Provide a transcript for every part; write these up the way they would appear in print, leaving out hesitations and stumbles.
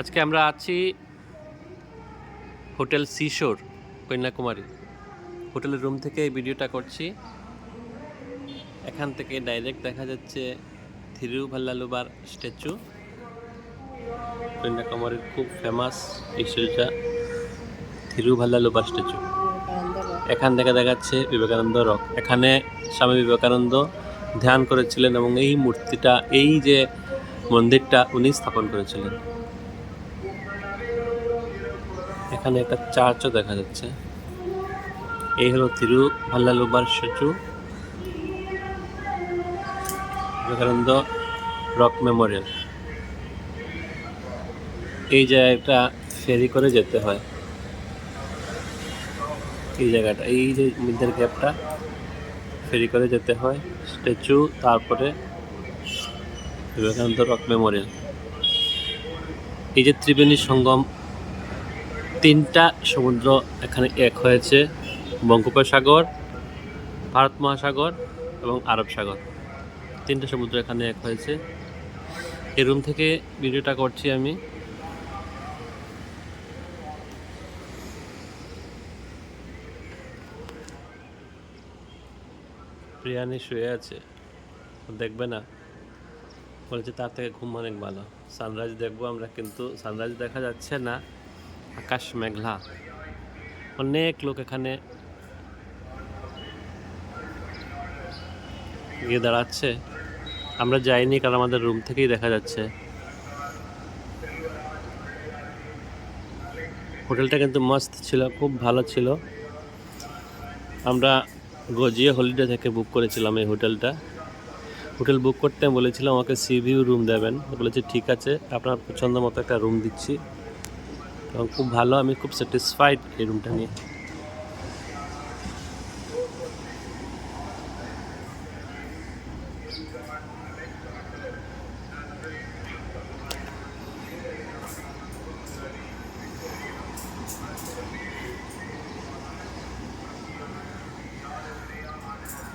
আজকে আমরা আছি হোটেল সিশোর, কন্যাকুমারী। হোটেলের রুম থেকে এই ভিডিওটা করছি। এখান থেকে ডাইরেক্ট দেখা যাচ্ছে থিরুভাল্লালুবার স্ট্যাচু। কন্যাকুমারীর খুব ফেমাস স্ট্যাচুটা থিরুভাল্লালুবার স্ট্যাচু। এখান থেকে দেখাচ্ছে বিবেকানন্দ রক। এখানে স্বামী বিবেকানন্দ ধ্যান করেছিলেন এবং এই মূর্তিটা, এই যে মন্দিরটা উনি স্থাপন করেছিলেন। এখানে একটা চার্চও দেখা যাচ্ছে। এই হলো থিরুভাল্লালুবার স্ট্যাচু, বিবেকানন্দ রক মেমোরিয়াল। এই জায়গাটা ফেরি করে যেতে হয়। এই জায়গাটা, এই যে মিডল গ্যাপটা ফেরি করে যেতে হয়। স্ট্যাচু, তারপরে বিবেকানন্দ রক মেমোরিয়াল। এই যে ত্রিবেণী সঙ্গম, তিনটা সমুদ্র এখানে এক হয়েছে: বঙ্গোপসাগর, ভারত মহাসাগর এবং আরব সাগর। তিনটা সমুদ্র এখানে এক হয়েছে। এই রুম থেকে ভিডিওটা করছি আমি। প্রিয়ানি শুয়ে আছে, দেখবে না, বলেছে তার থেকে ঘুম অনেক ভালো। সানরাইজ দেখবো আমরা, কিন্তু সানরাইজ দেখা যাচ্ছে না, আকাশ মেঘলা। অনেক লোক এখানে গিয়ে দাঁড়াচ্ছে। আমরা যাইনি কারণ আমাদের রুম থেকেই দেখা যাচ্ছে। হোটেলটা কিন্তু মস্ত ছিল, খুব ভালো ছিল। আমরা গজিয়া হলিডে থেকে বুক করেছিলাম এই হোটেলটা। হোটেল বুক করতে বলেছিলাম আমাকে সি ভিউ রুম দেবেন, বলেছে ঠিক আছে, আপনার পছন্দ মতো একটা রুম দিচ্ছি। এবং খুব ভালো, আমি খুব স্যাটিসফাইড এই রুমটা নিয়ে।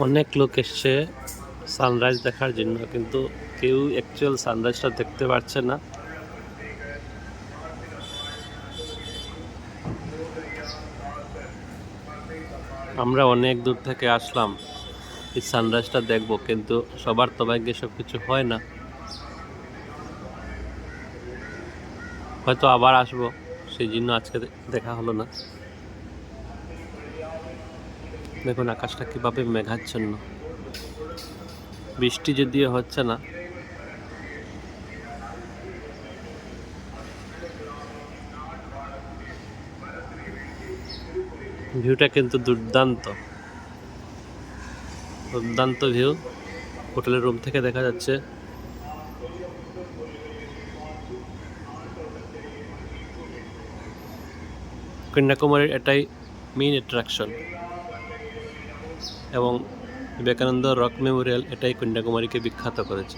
অনেক লোক এসছে সানরাইজ দেখার জন্য, কিন্তু কেউ অ্যাকচুয়াল সানরাইজটা দেখতে পারছে না। আমরা অনেক দূর থেকে আসলাম এই সানরাইজটা দেখব, কিন্তু সবার তো ভাগ্যে সব কিছু হয় না। হয়তো আবার আসবো, সেই জন্য আজকে দেখা হলো না। দেখুন আকাশটা কীভাবে মেঘাচ্ছন্ন, বৃষ্টি যদিও হচ্ছে না। ভিউটা কিন্তু দুর্দান্ত, দুর্দান্ত ভিউ। হোটেলের রুম থেকে দেখা যাচ্ছে। কন্যাকুমারীর এটাই মেইন অ্যাট্রাকশন, এবং বিবেকানন্দ রক মেমোরিয়াল এটাই কন্যাকুমারীকে বিখ্যাত করেছে।